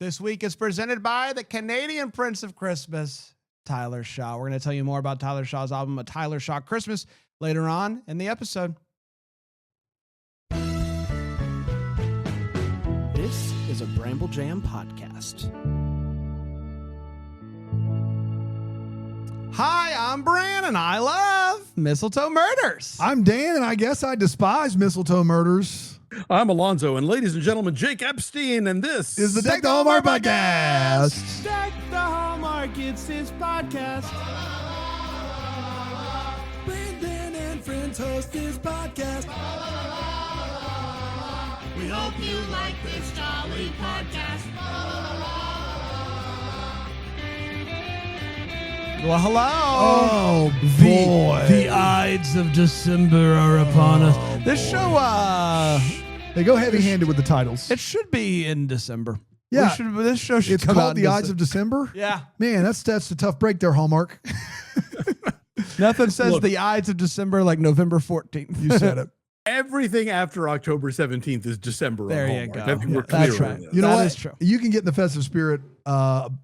This week is presented by the Canadian Prince of Christmas, Tyler Shaw. We're going to tell you more about Tyler Shaw's album, A Tyler Shaw Christmas, later on in the episode. This is a Bramble Jam podcast. Hi, I'm Bran, and I love Mistletoe Murders. I'm Dan, and I guess I despise Mistletoe Murders. I'm Alonso, and ladies and gentlemen, Jake Epstein, and this is the Deck the Hallmark podcast. Deck the Hallmark, it's his podcast. Brandon and friends host his podcast. We hope you like this jolly podcast. Well, hello. Oh, boy. The Ides of December are upon us. This show, they go heavy-handed with the titles. it should be in December. Yeah. This show should It's come out called in The Ides of December? Yeah. Man, that's a tough break there, Hallmark. Nothing says Look. the Ides of December like November 14th. You said it. everything after October 17th is December. There on you Hallmark. go. I think we're That's clear right. on this. You know That what? is true. You can get in the festive spirit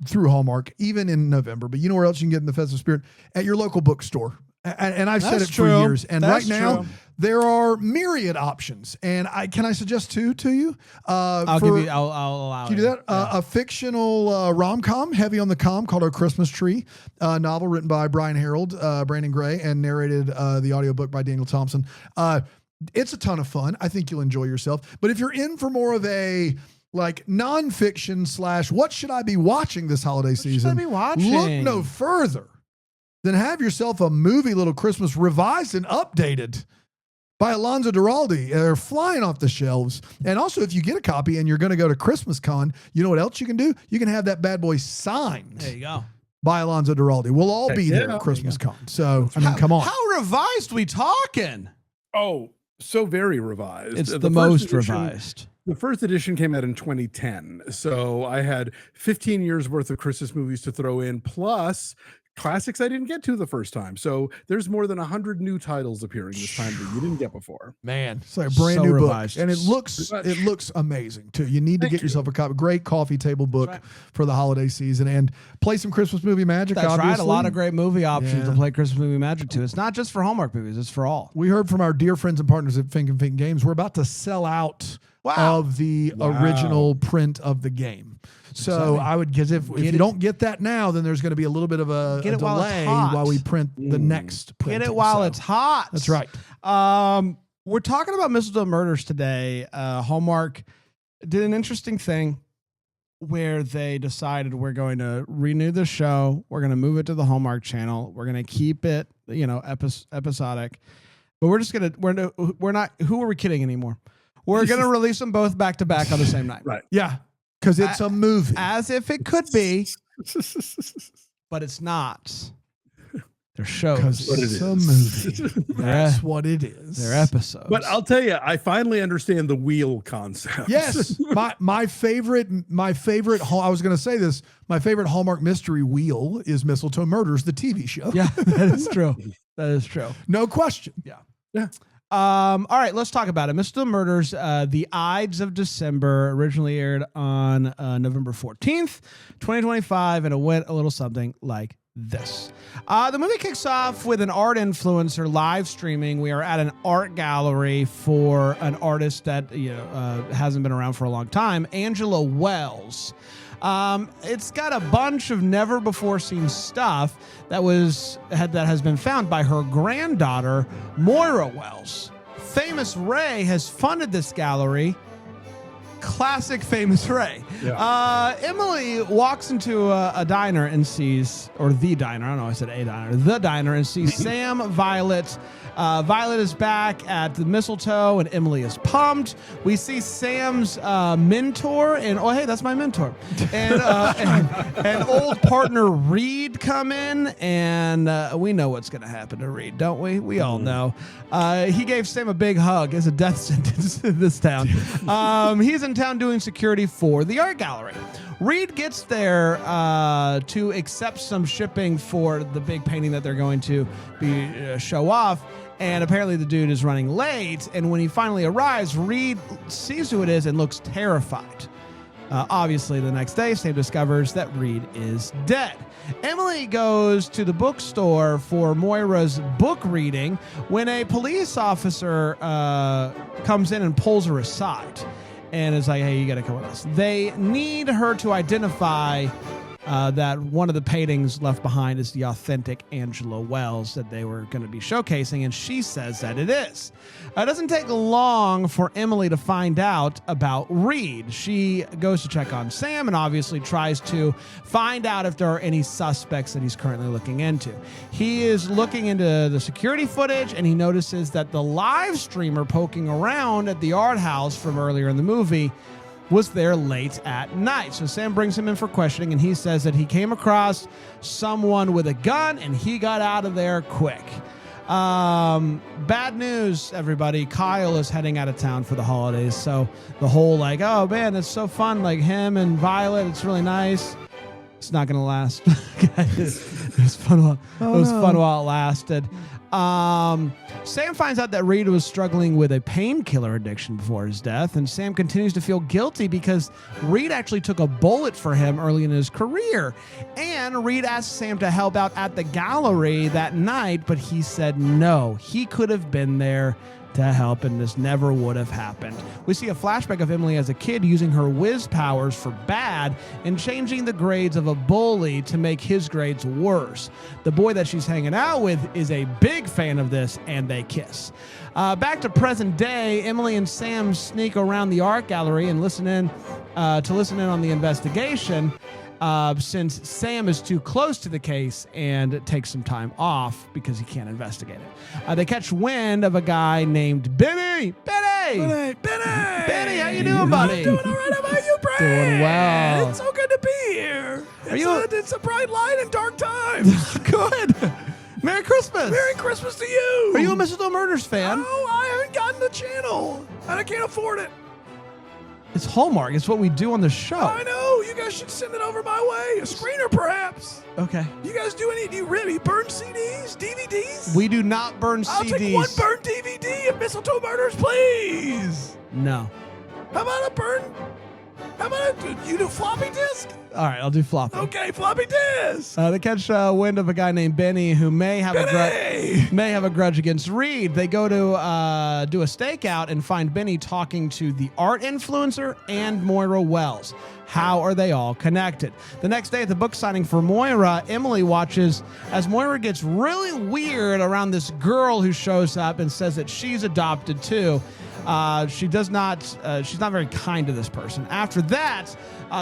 through Hallmark, even in November. But you know where else you can get in the festive spirit? At your local bookstore. And I've said That's it true. for years. And That's right now, true. there are myriad options. And can I suggest two to you? I'll allow Can you do that? A fictional rom-com, heavy on the com, called A Christmas Tree, a novel written by Brian Harold, Brandon Gray, and narrated the audiobook by Daniel Thompson. It's a ton of fun. I think you'll enjoy yourself. But if you're in for more of a like nonfiction / what should I be watching this holiday season? should I be watching? Look no further than have yourself a movie Little Christmas revised and updated by Alonso Duralde. They're flying off the shelves. And also, if you get a copy and you're going to go to Christmas Con, you know what else you can do? You can have that bad boy signed There you go. by Alonso Duralde. We'll all be there yeah. at Christmas Con. So, I mean, come on. How revised we talking? Oh, so very revised. It's the first most edition- revised. The first edition came out in 2010. So I had 15 years worth of Christmas movies to throw in, plus classics I didn't get to the first time. So there's more than 100 new titles appearing this time that you didn't get before. Man, it's like a brand So new revised. book. And it looks amazing too. You need to get yourself a copy. Great coffee table book for the holiday season and play some Christmas movie magic. That's obviously. right. A lot of great movie options Yeah. to play Christmas movie magic to. It's not just for Hallmark movies. It's for all. We heard from our dear friends and partners at Fink and Fink Games. We're about to sell out of the original print of the game. So exciting. I would, because if you don't get that now, then there's going to be a little bit of a Get it while it's delay hot. while we print the next print. Get it while it's hot. That's right. We're talking about Mistletoe Murders today. Hallmark did an interesting thing where they decided we're going to renew the show. We're going to move it to the Hallmark channel. We're going to keep it, episodic. But we're not, who are we kidding anymore? We're going to release them both back to back on the same night. Right. Yeah, because it's a movie. As if it could be, but it's not. They're shows. Because it's a movie. That's what it is. They're episodes. But I'll tell you, I finally understand the wheel concept. Yes, my favorite. I was going to say this. My favorite Hallmark mystery wheel is Mistletoe Murders, the TV show. Yeah, that is true. That is true. No question. Yeah. All right, let's talk about it. Mistletoe Murders, the Ides of December, originally aired on November 14th, 2025, and it went a little something like this. The movie kicks off with an art influencer live streaming. We are at an art gallery for an artist that hasn't been around for a long time, Angela Wells. It's got a bunch of never before seen stuff that has been found by her granddaughter, Moira Wells. Famous Ray has funded this gallery. Classic Famous Ray. Yeah. Emily walks into a diner and sees, or the diner, I don't know, I said a diner, the diner, and sees Sam, Violet. Violet is back at the mistletoe, and Emily is pumped. We see Sam's mentor, and oh, hey, that's my mentor. And old partner Reed come in, and we know what's going to happen to Reed, don't we? We all know. He gave Sam a big hug as a death sentence in this town. He's in town doing security for the art gallery. Reed gets there to accept some shipping for the big painting that they're going to show off. And apparently the dude is running late. And when he finally arrives, Reed sees who it is and looks terrified. Obviously, the next day, Sam discovers that Reed is dead. Emily goes to the bookstore for Moira's book reading when a police officer comes in and pulls her aside and is like, hey, you got to come with us. They need her to identify that one of the paintings left behind is the authentic Angela Wells that they were going to be showcasing, and she says that it is. It doesn't take long for Emily to find out about Reed. She goes to check on Sam and obviously tries to find out if there are any suspects that he's currently looking into. He is looking into the security footage, and he notices that the live streamer poking around at the art house from earlier in the movie was there late at night. So Sam brings him in for questioning, and he says that he came across someone with a gun and he got out of there quick. Bad news, everybody. Kyle is heading out of town for the holidays. So the whole like, oh man, it's so fun. Like him and Violet, it's really nice. It's not going to last. It was fun while it lasted. Sam finds out that Reed was struggling with a painkiller addiction before his death, and Sam continues to feel guilty because Reed actually took a bullet for him early in his career. And Reed asked Sam to help out at the gallery that night, but he said no. He could have been there to help, and this never would have happened. We see a flashback of Emily as a kid using her whiz powers for bad and changing the grades of a bully to make his grades worse. The boy that she's hanging out with is a big fan of this, and they kiss. Back to present day, Emily and Sam sneak around the art gallery and listen in on the investigation. Since Sam is too close to the case and takes some time off because he can't investigate it. They catch wind of a guy named Benny. Benny, how you doing, buddy? I'm doing all right. How about you, Brad? Doing well. It's so good to be here. It's a bright light in dark times. Good. Merry Christmas. Merry Christmas to you. Are you a Mistletoe Murders fan? Oh, I haven't gotten the channel, and I can't afford it. It's Hallmark. It's what we do on the show. I know. You guys should send it over my way. A screener, perhaps. Okay. You guys do you really burn CDs, DVDs? We do not burn CDs. I'll take one burned DVD of Mistletoe Murders, please. No. How about you do floppy disk? All right, I'll do floppy. Okay, floppy disk. They catch wind of a guy named Benny who may have a grudge against Reed. They go to do a stakeout and find Benny talking to the art influencer and Moira Wells. How are they all connected? The next day at the book signing for Moira, Emily watches as Moira gets really weird around this girl who shows up and says that she's adopted too. She's not very kind to this person. After that,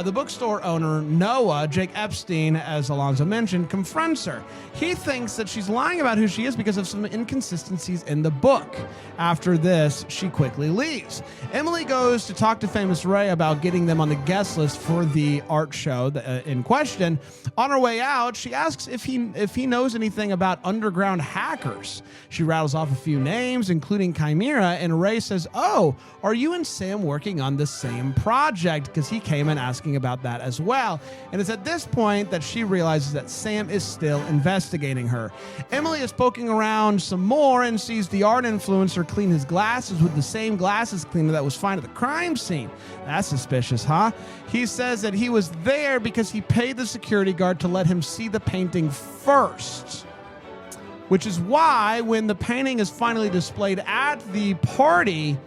the bookstore owner, Noah, Jake Epstein, as Alonso mentioned, confronts her. He thinks that she's lying about who she is because of some inconsistencies in the book. After this, she quickly leaves. Emily goes to talk to Famous Ray about getting them on the guest list for the art show in question. On her way out, she asks if he knows anything about underground hackers. She rattles off a few names, including Chimera, and Ray says, oh, are you and Sam working on the same project? Because he came in asking about that as well. And it's at this point that she realizes that Sam is still investigating her. Emily is poking around some more and sees the art influencer clean his glasses with the same glasses cleaner that was found at the crime scene. That's suspicious, huh? He says that he was there because he paid the security guard to let him see the painting first. Which is why when the painting is finally displayed at the party,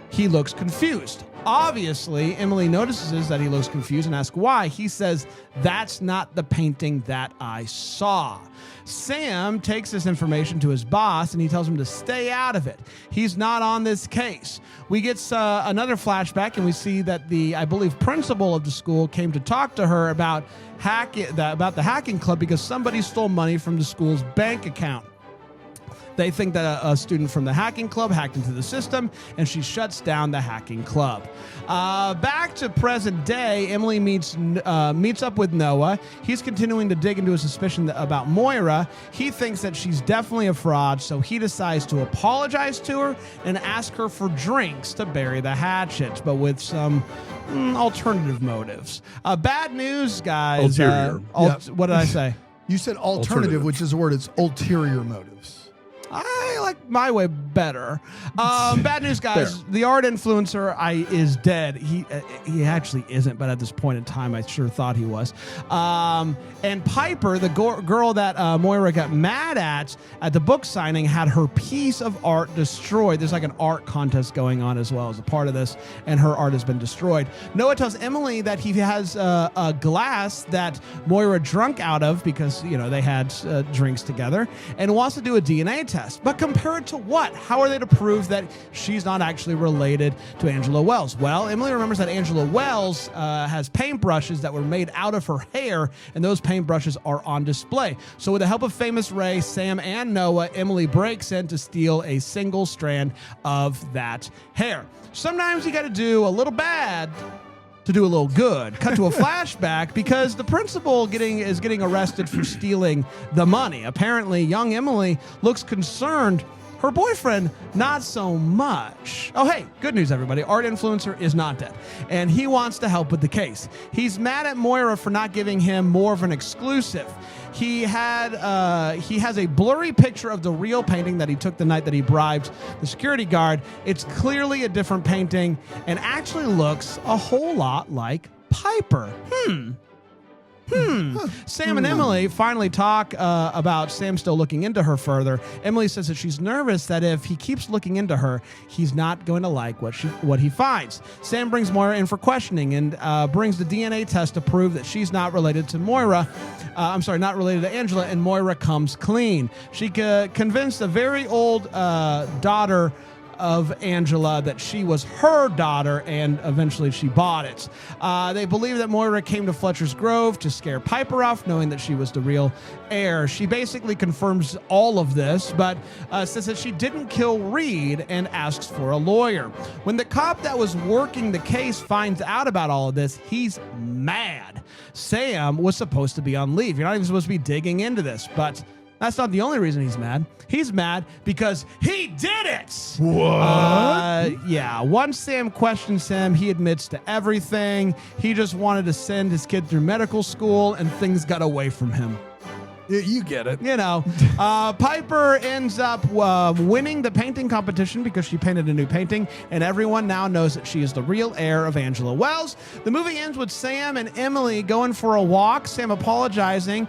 he looks confused. Obviously, Emily notices that he looks confused and asks why. He says, that's not the painting that I saw. Sam takes this information to his boss and he tells him to stay out of it. He's not on this case. We get another flashback and we see that the principal of the school came to talk to her about the hacking club because somebody stole money from the school's bank account. They think that a student from the hacking club hacked into the system, and she shuts down the hacking club. Back to present day, Emily meets up with Noah. He's continuing to dig into his suspicion about Moira. He thinks that she's definitely a fraud, so he decides to apologize to her and ask her for drinks to bury the hatchet, but with some alternative motives. Bad news, guys. Ulterior. What did I say? You said alternative, which is a word. It's ulterior motives. I like my way better. Bad news, guys. The art influencer is dead. He actually isn't, but at this point in time, I sure thought he was. And Piper, the girl that Moira got mad at the book signing, had her piece of art destroyed. There's like an art contest going on as well as a part of this, and her art has been destroyed. Noah tells Emily that he has a glass that Moira drunk out of because, they had drinks together, and wants to do a DNA test. But compare it to what? How are they to prove that she's not actually related to Angela Wells? Well, Emily remembers that Angela Wells has paintbrushes that were made out of her hair, and those paintbrushes are on display. So with the help of famous Ray, Sam, and Noah, Emily breaks in to steal a single strand of that hair. Sometimes you got to do a little bad to do a little good. Cut to a flashback because the principal is getting arrested for stealing the money. Apparently, young Emily looks concerned. Her boyfriend, not so much. Oh, hey, good news, everybody. Art influencer is not dead, and he wants to help with the case. He's mad at Moira for not giving him more of an exclusive. He has a blurry picture of the real painting that he took the night that he bribed the security guard. It's clearly a different painting and actually looks a whole lot like Piper. Sam and Emily finally talk about Sam still looking into her further. Emily says that she's nervous that if he keeps looking into her, he's not going to like what he finds. Sam brings Moira in for questioning and brings the DNA test to prove that she's not related to not related to Angela, and Moira comes clean. She convinced a very old daughter of Angela that she was her daughter, and eventually she bought it. They believe that Moira came to Fletcher's Grove to scare Piper off, knowing that she was the real heir. She basically confirms all of this, but says that she didn't kill Reed and asks for a lawyer. When the cop that was working the case finds out about all of this, he's mad. Sam was supposed to be on leave. You're not even supposed to be digging into this, but that's not the only reason he's mad. He's mad because he did it. What? Yeah. Once Sam questions him, he admits to everything. He just wanted to send his kid through medical school, and things got away from him. You get it. Piper ends up winning the painting competition because she painted a new painting, and everyone now knows that she is the real heir of Angela Wells. The movie ends with Sam and Emily going for a walk, Sam apologizing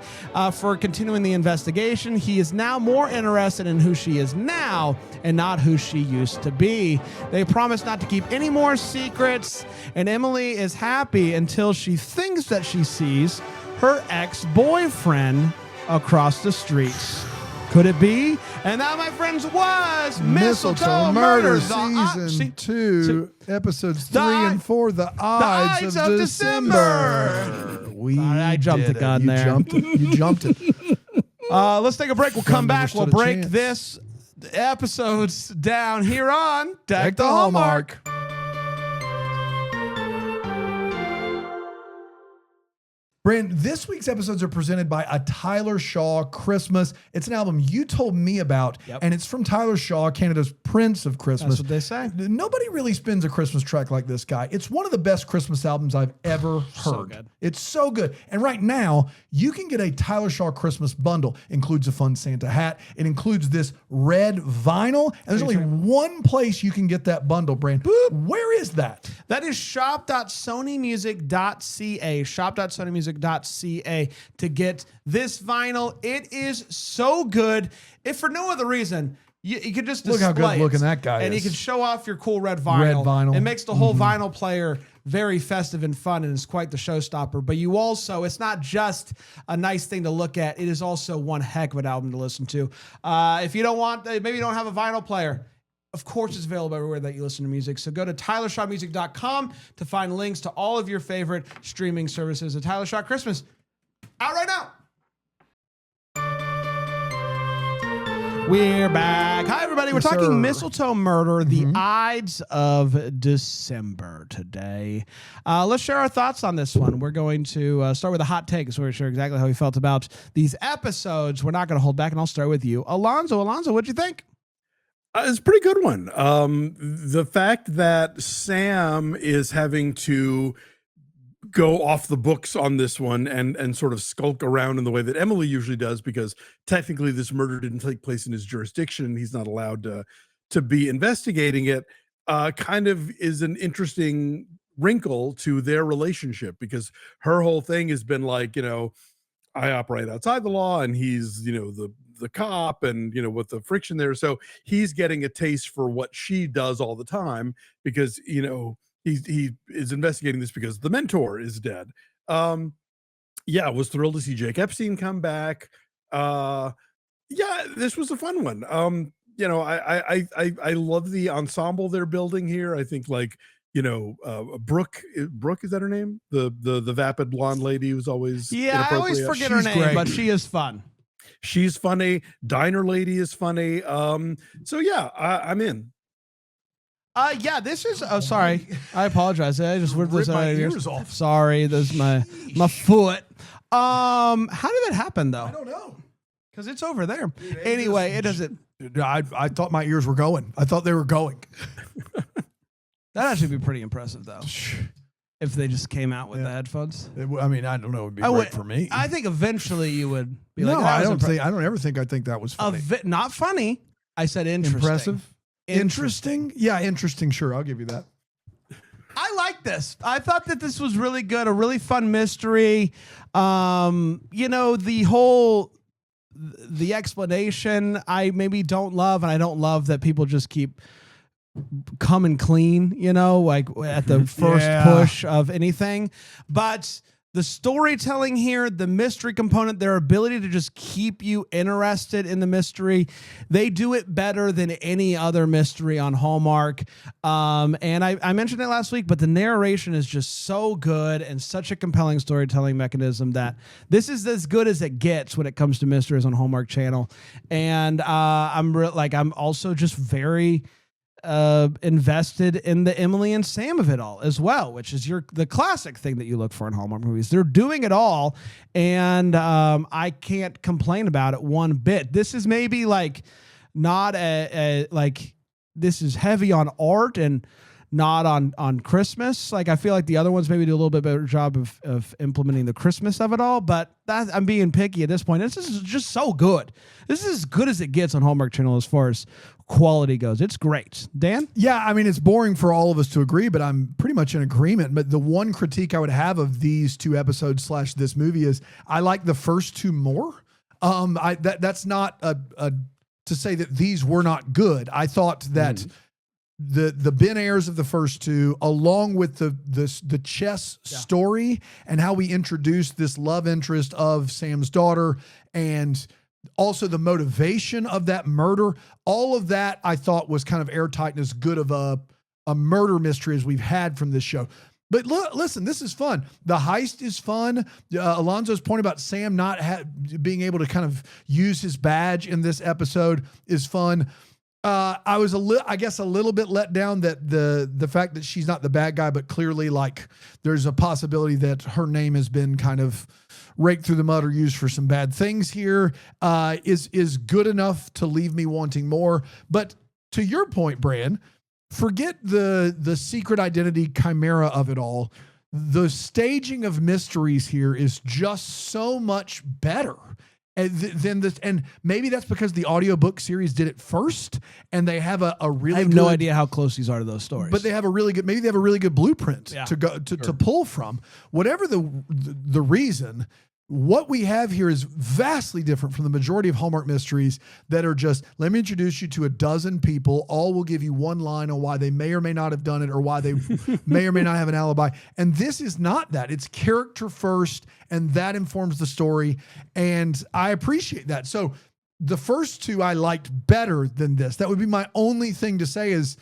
for continuing the investigation. He is now more interested in who she is now and not who she used to be. They promise not to keep any more secrets, and Emily is happy until she thinks that she sees her ex-boyfriend across the streets. Could it be? And that, my friends, was Mistletoe Murders, Season 2, Episodes 3 and 4, The Ides of December. I jumped the gun there. You jumped it. Let's take a break. We'll come back. We'll break chance. this episodes down here on Deck the Hallmark. Brandon, this week's episodes are presented by A Tyler Shaw Christmas. It's an album you told me about, and it's from Tyler Shaw, Canada's Prince of Christmas. That's what they say. Nobody really spins a Christmas track like this guy. It's one of the best Christmas albums I've ever heard. So good. It's so good. And right now, you can get a Tyler Shaw Christmas bundle. Includes a fun Santa hat. It includes this red vinyl. And there's only one place you can get that bundle, Brandon. Where is that? That is shop.sonymusic.ca. Shop.sonymusic.ca to get this vinyl. It is so good. If for no other reason, you could just look how good it, looking that guy and is. you can show off your cool red vinyl. Red vinyl. It makes the whole vinyl player very festive and fun, and it's quite the showstopper. But you also, it's not just a nice thing to look at. It is also one heck of an album to listen to. If you don't want, maybe you don't have a vinyl player, of course, it's available everywhere that you listen to music. So go to tylershawmusic.com to find links to all of your favorite streaming services. A Tyler Shaw Christmas, out right now. We're back. Hi, everybody. We're talking Mistletoe Murder, the Ides of December today. Let's share our thoughts on this one. We're going to start with a hot take so we're sure exactly how we felt about these episodes. We're not going to hold back, and I'll start with you. Alonso, what'd you think? It's a pretty good one. The fact that Sam is having to go off the books on this one and sort of skulk around in the way that Emily usually does, because technically this murder didn't take place in his jurisdiction and he's not allowed to be investigating it, kind of is an interesting wrinkle to their relationship, because her whole thing has been like, I operate outside the law and he's, the cop, and, with the friction there. So he's getting a taste for what she does all the time, because, he is investigating this because the mentor is dead. Yeah, was thrilled to see Jake Epstein come back. Yeah, this was a fun one. I love the ensemble they're building here. I think, like, Brooke, is that her name? The vapid blonde lady who's always I always forget her name, but she is fun. She's funny. Diner lady is funny. So yeah, I'm in. Yeah, this is. Oh, sorry. I apologize. I just ripped this out of your ears off. Sorry, there's my foot. How did that happen though? I don't know. Because it's over there. Anyway, it doesn't. I thought my ears were going. I thought they were going. That'd actually be pretty impressive though, if they just came out with the headphones. I don't know. It would be great for me. I think eventually you would be no, like, I don't ever think I think that was funny. Not funny. I said interesting. Impressive. Interesting. Yeah, interesting. Sure, I'll give you that. I like this. I thought that this was really good. A really fun mystery. The explanation I maybe don't love, and I don't love that people just keep coming clean, like at the first push of anything. But the storytelling here, the mystery component, their ability to just keep you interested in the mystery, they do it better than any other mystery on Hallmark. And I mentioned it last week, but the narration is just so good and such a compelling storytelling mechanism that this is as good as it gets when it comes to mysteries on Hallmark Channel. And I'm also just very invested in the Emily and Sam of it all as well, which is the classic thing that you look for in Hallmark movies. They're doing it all, and I can't complain about it one bit. This is maybe like not this is heavy on art and not on Christmas. Like, I feel like the other ones maybe do a little bit better job of implementing the Christmas of it all, but I'm being picky at this point. This is just so good. This is as good as it gets on Hallmark Channel as far as quality goes. It's great. Dan? Yeah, I mean, it's boring for all of us to agree, but I'm pretty much in agreement. But the one critique I would have of these two episodes / this movie is I like the first two more. That's not to say that these were not good. I thought that the Ben Ayers of the first two, along with the chess story and how we introduced this love interest of Sam's daughter, and also the motivation of that murder, all of that I thought was kind of airtight and as good of a murder mystery as we've had from this show. But listen, this is fun. The heist is fun. Alonso's point about Sam not being able to kind of use his badge in this episode is fun. I was a little bit let down that the fact that she's not the bad guy, but clearly like there's a possibility that her name has been kind of raked through the mud or used for some bad things here, is good enough to leave me wanting more. But to your point, Bran, forget the secret identity chimera of it all. The staging of mysteries here is just so much better than this. And maybe that's because the audiobook series did it first and they have a really I have no idea how close these are to those stories. But they have maybe they have a really good blueprint to pull from. Whatever the reason, what we have here is vastly different from the majority of Hallmark mysteries that are just, let me introduce you to a dozen people. All will give you one line on why they may or may not have done it or why they may or may not have an alibi. And this is not that. It's character first, and that informs the story. And I appreciate that. So the first two I liked better than this. That would be my only thing to say is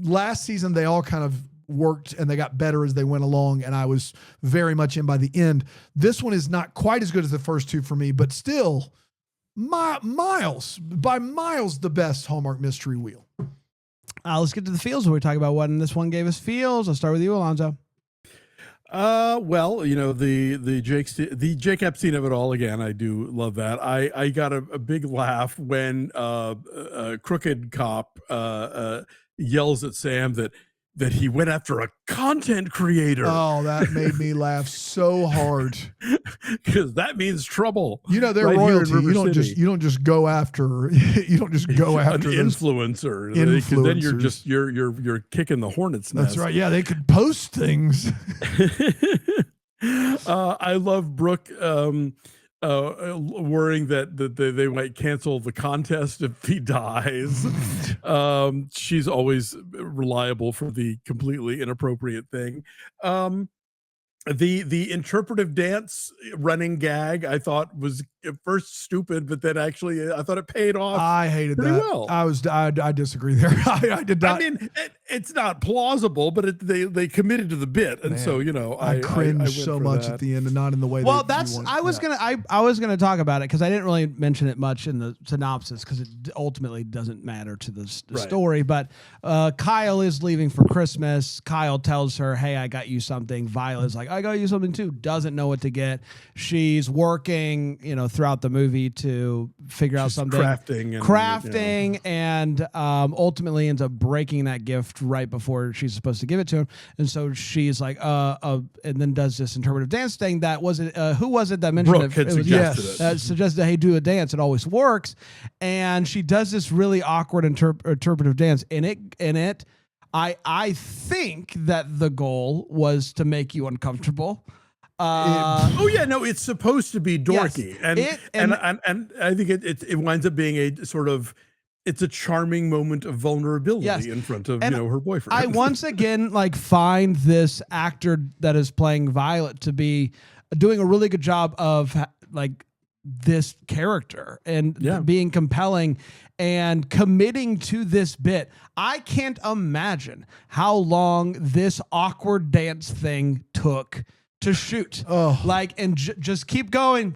last season they all kind of worked and they got better as they went along, and I was very much in by the end. This one is not quite as good as the first two for me, but still miles the best Hallmark mystery wheel. Let's get to the feels where we talk about what this one gave us feels. I'll start with you, Alonso. Well, the Jake Epstein of it all, again, I do love that. I got a big laugh when a crooked cop yells at Sam that that he went after a content creator. Oh, that made me laugh so hard. Because that means trouble. You know, they're right here in royalty. River You don't just go after an influencer. Then you're kicking the hornet's nest. That's right. Yeah, they could post things. I love Brooke worrying that they might cancel the contest if he dies. She's always reliable for the completely inappropriate thing. The interpretive dance running gag I thought was at first stupid, but then actually I thought it paid off. I hated pretty that. well. I disagree there. I did not. I mean, it's not plausible, but they committed to the bit, and so I cringed so much at the end, and not in the way. Well, that I was gonna talk about it because I didn't really mention it much in the synopsis because it ultimately doesn't matter to the story. But Kyle is leaving for Christmas. Kyle tells her, "Hey, I got you something." Violet's like, "I got you something too." Doesn't know what to get. She's working, throughout the movie to figure out something, crafting, and ultimately ends up breaking that gift right before she's supposed to give it to him. And so she's like, and then does this interpretive dance thing. That was it. Who was it that mentioned Brooke had suggested it? That suggested, hey, do a dance. It always works. And she does this really awkward interpretive dance. I think that the goal was to make you uncomfortable. It's supposed to be dorky, yes, and I think it winds up being a sort of, it's a charming moment of vulnerability in front of her boyfriend. I once again find this actor that is playing Violet to be doing a really good job of this character and being compelling and committing to this bit. I can't imagine how long this awkward dance thing took to shoot. Just keep going.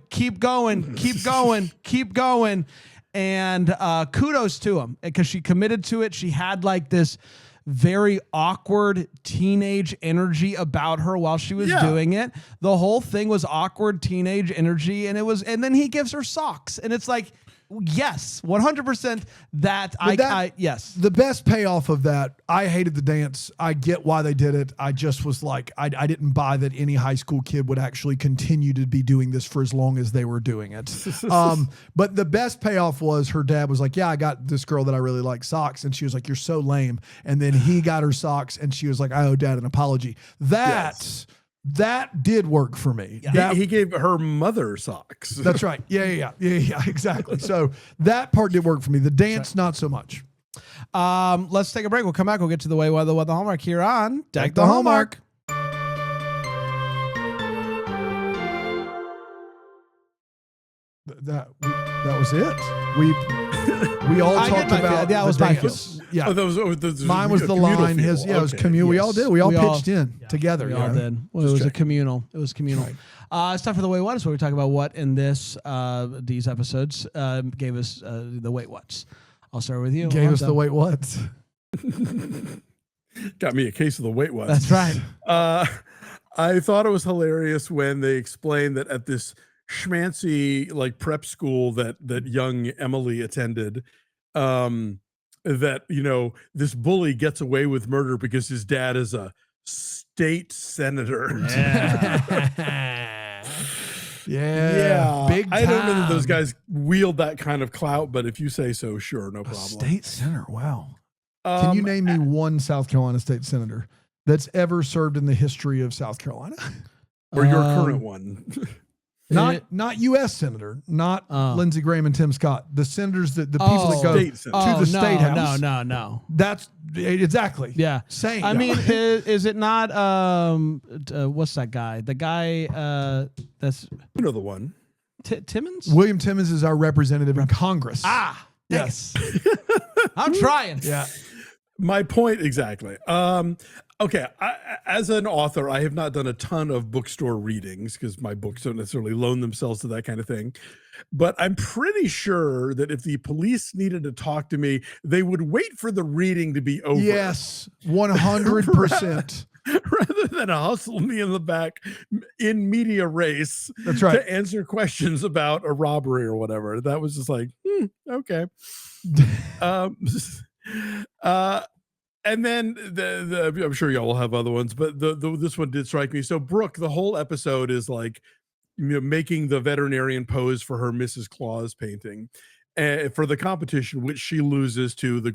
And kudos to him because she committed to it. She had this very awkward teenage energy about her while she was doing it. The whole thing was awkward teenage energy, and then he gives her socks, and it's like, yes, 100% yes. The best payoff of that, I hated the dance. I get why they did it. I just was like, I didn't buy that any high school kid would actually continue to be doing this for as long as they were doing it. But the best payoff was her dad was like, yeah, I got this girl that I really like socks. And she was like, you're so lame. And then he got her socks and she was like, I owe dad an apology. That did work for me. Yeah. He gave her mother socks. That's right. Yeah, exactly. So that part did work for me. The dance, not so much. Let's take a break. We'll come back. We'll get to the what the Hallmark here on Deck the Hallmark. That was it. We all talked about that was my kiss. Yeah. Mine was the line. It was communal. Yes. We all did. We all pitched in together. We all did. Well, it was communal. Right. It's time for the Wait What, where we talk about what in these episodes gave us the Wait What's. I'll start with you. Gave us the Wait What's. Got me a case of the Wait What's. That's right. I thought it was hilarious when they explained that at this schmancy prep school that young Emily attended, that this bully gets away with murder because his dad is a state senator. Yeah. Big time. I don't know that those guys wield that kind of clout, but if you say so, sure, no problem. State senator, wow. Can you name me one South Carolina state senator that's ever served in the history of South Carolina? Or your current one? Not U.S. senator, not Lindsey Graham and Tim Scott. The senators, the people that go to the state house. No. That's exactly. Yeah. Same. I mean, is it not? What's that guy? The guy that's the one. Timmons. William Timmons is our representative in Congress. Yes. I'm trying. Yeah. My point exactly. Okay, as an author, I have not done a ton of bookstore readings because my books don't necessarily loan themselves to that kind of thing. But I'm pretty sure that if the police needed to talk to me, they would wait for the reading to be over. Yes, 100%. Rather than hustle me in the back in media race. That's right. To answer questions about a robbery or whatever. That was just like, okay. And then I'm sure y'all will have other ones, but this one did strike me. So Brooke, the whole episode is like, making the veterinarian pose for her Mrs. Claus painting for the competition, which she loses to the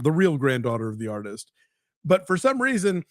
real granddaughter of the artist. But for some reason,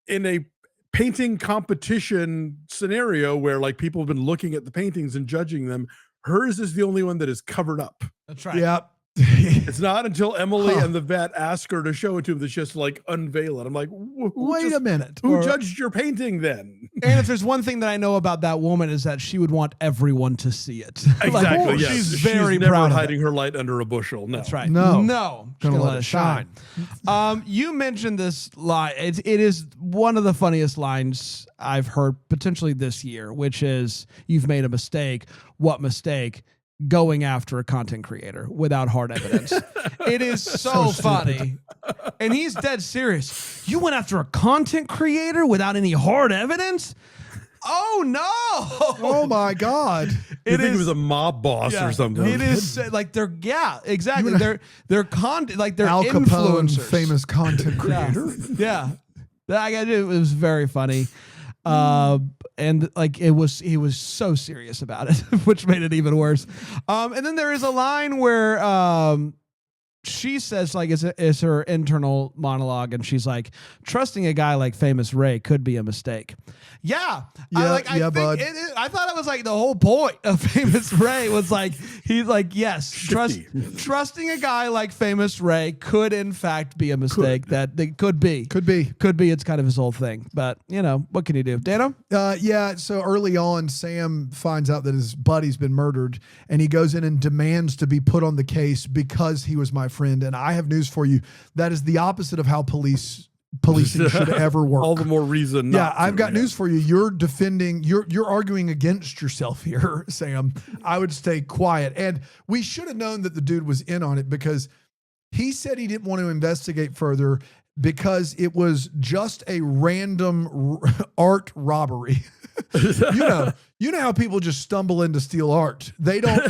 in a painting competition scenario where like people have been looking at the paintings and judging them, hers is the only one that is covered up. That's right. Yep. It's not until Emily and the vet ask her to show it to him that she has to like unveil it. I'm like, Wait a minute. Who judged your painting then? And if there's one thing that I know about that woman is that she would want everyone to see it. Exactly. Yes. She's very never proud of hiding her light under a bushel. No. That's right. No. She's gonna let it shine. You mentioned this line. It is one of the funniest lines I've heard potentially this year, which is, "You've made a mistake." What mistake? Going after a content creator without hard evidence. It is so funny. And he's dead serious. You went after a content creator without any hard evidence? Oh no. Oh my God. You think it was a mob boss or something. It is like exactly. They're they're Al Capone's influencers. famous content creator. Yeah. It was very funny. And like he was so serious about it, which made it even worse. And then there is a line where she says, like, it's her internal monologue, and she's like, "Trusting a guy like Famous Ray could be a mistake." Yeah, bud. I thought it was like the whole point of Famous Ray was like, he's like, yes, trusting a guy like Famous Ray could in fact be a mistake. That they could be. It's kind of his whole thing, but what can you do, Dano? So early on, Sam finds out that his buddy's been murdered, and he goes in and demands to be put on the case because he was my friend. And I have news for you. That is the opposite of how policing should ever work. All the more reason. I've got news for you. You're arguing against yourself here, Sam. I would stay quiet. And we should have known that the dude was in on it, because he said he didn't want to investigate further because it was just a random art robbery. You know how people just stumble in to steal art. They don't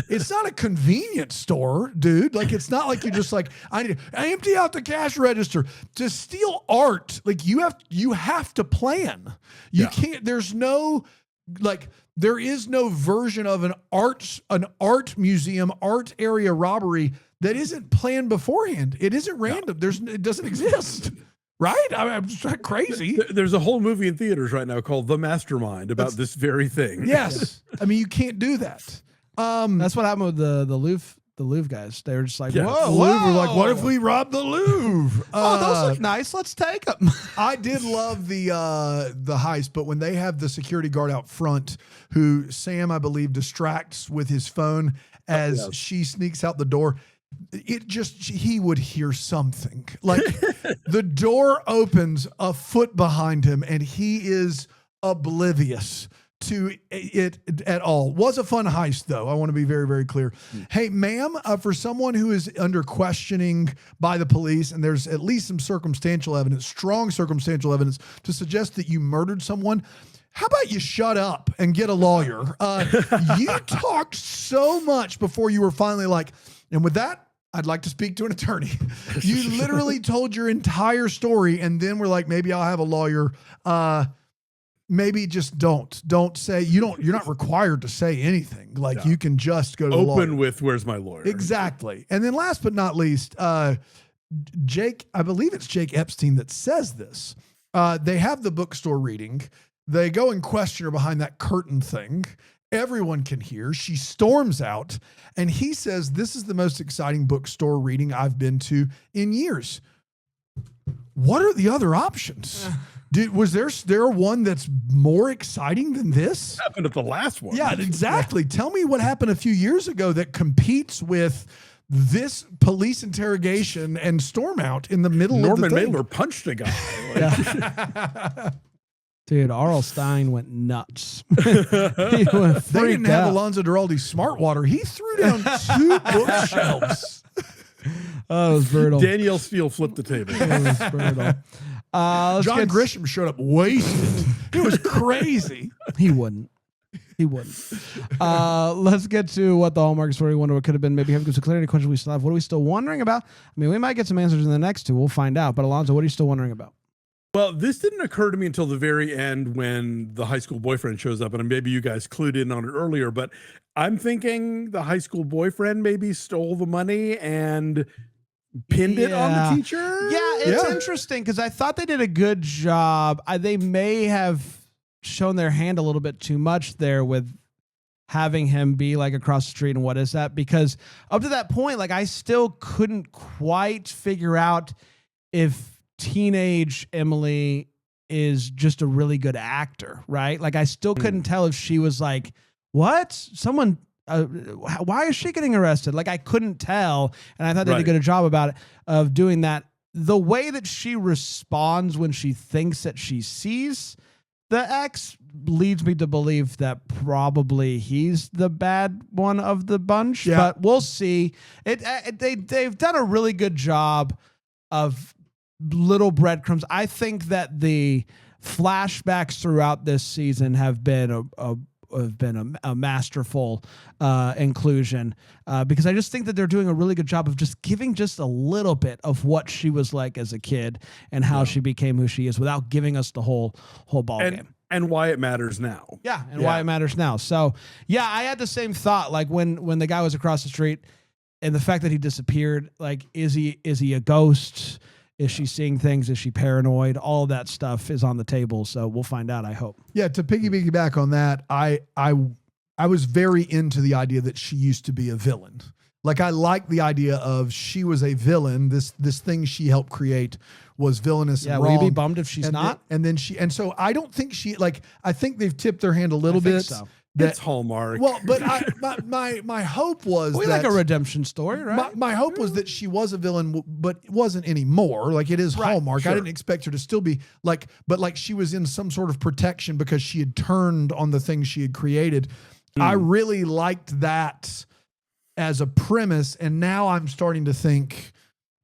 it's not a convenience store, dude. Like, it's not like you're just like, I empty out the cash register. To steal art, like, you have to plan. You can't, there is no version of an art museum, art area robbery that isn't planned beforehand. It isn't random. It doesn't exist. Right? I'm just not crazy. There's a whole movie in theaters right now called The Mastermind about this very thing. Yes. I mean, you can't do that. That's what happened with the Louvre guys. They were just like, whoa. The Louvre were like, what if we robbed the Louvre? Those look nice. Let's take them. I did love the heist, but when they have the security guard out front, who Sam, I believe, distracts with his phone as she sneaks out the door, he would hear something. Like, the door opens a foot behind him and he is oblivious to it at all. Was a fun heist, though. I want to be very, very clear. Hey, ma'am, for someone who is under questioning by the police, and there's at least some circumstantial evidence, strong circumstantial evidence to suggest that you murdered someone, how about you shut up and get a lawyer? You talked so much before you were finally like, and with that, I'd like to speak to an attorney. You literally told your entire story, and then we're like, maybe I'll have a lawyer. Maybe just don't say, you're not required to say anything. Like, you can just go to the lawyer. Open with, where's my lawyer? Exactly. And then last but not least, Jake, I believe it's Jake Epstein that says this. They have the bookstore reading. They go and question her behind that curtain thing. Everyone can hear. She storms out, and he says, "This is the most exciting bookstore reading I've been to in years." What are the other options? Was there one that's more exciting than this? What happened at the last one? Yeah, exactly. Tell me what happened a few years ago that competes with this police interrogation and storm out in the middle of the thing. Norman Mailer punched a guy. Dude, R.L. Stine went nuts. He went They didn't have out. Alonso Duralde Smart Water. He threw down 2 bookshelves. Oh, it was brutal. Danielle Steele flipped the table. It was brutal. John Grisham showed up wasted. It was crazy. He wouldn't. He wouldn't. Let's get to what the Hallmark story wonder what could have been. Maybe have some clarity questions we still have. What are we still wondering about? I mean, we might get some answers in the next two. We'll find out. But Alonso, what are you still wondering about? Well, this didn't occur to me until the very end when the high school boyfriend shows up, and maybe you guys clued in on it earlier, but I'm thinking the high school boyfriend maybe stole the money and pinned it on the teacher. Yeah, it's interesting because I thought they did a good job. They may have shown their hand a little bit too much there with having him be like across the street and what is that? Because up to that point, like I still couldn't quite figure out if teenage Emily is just a really good actor, right? Like I still couldn't tell if she was like, what? Someone, why is she getting arrested? Like I couldn't tell. And I thought they did a good job about it, of doing that. The way that she responds when she thinks that she sees the ex leads me to believe that probably he's the bad one of the bunch, but we'll see. They've done a really good job of little breadcrumbs. I think that the flashbacks throughout this season have been a masterful inclusion because I just think that they're doing a really good job of just giving just a little bit of what she was like as a kid and how she became who she is without giving us the whole ball game. And why it matters now. Yeah, and why it matters now. So, yeah, I had the same thought like when the guy was across the street and the fact that he disappeared, like is he a ghost? Is she seeing things? Is she paranoid? All of that stuff is on the table. So we'll find out, I hope. Yeah, to piggyback on that, I was very into the idea that she used to be a villain. Like I like the idea of she was a villain. This thing she helped create was villainous and wrong. Will you be bummed if she's not? And so I don't think I think they've tipped their hand a little bit. So. That's Hallmark. Well, but my hope was we that like a redemption story, right? My hope was that she was a villain, but wasn't anymore. Like it is Hallmark. Sure. I didn't expect her to still be like, but like she was in some sort of protection because she had turned on the things she had created. I really liked that as a premise, and now I'm starting to think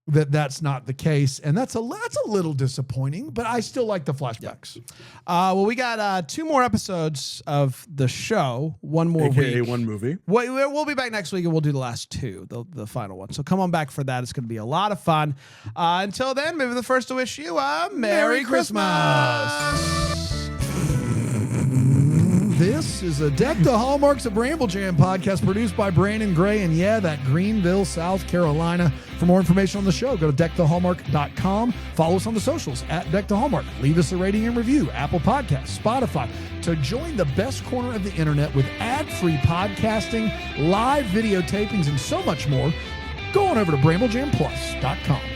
that that's not the case, and that's a little disappointing, but I still like the flashbacks. Well, we got 2 more episodes of the show, one more AKA week. one movie. We'll be back next week, and we'll do the last 2, the final one. So come on back for that. It's going to be a lot of fun. Until then, maybe the first to wish you a Merry Christmas. This is a Deck the Hallmarks of Bramble Jam podcast produced by Brandon Gray and that Greenville, South Carolina. For more information on the show, go to deckthehallmark.com. Follow us on the socials at Deck the Hallmark. Leave us a rating and review, Apple Podcasts, Spotify. To join the best corner of the internet with ad-free podcasting, live video tapings, and so much more, go on over to BrambleJamPlus.com.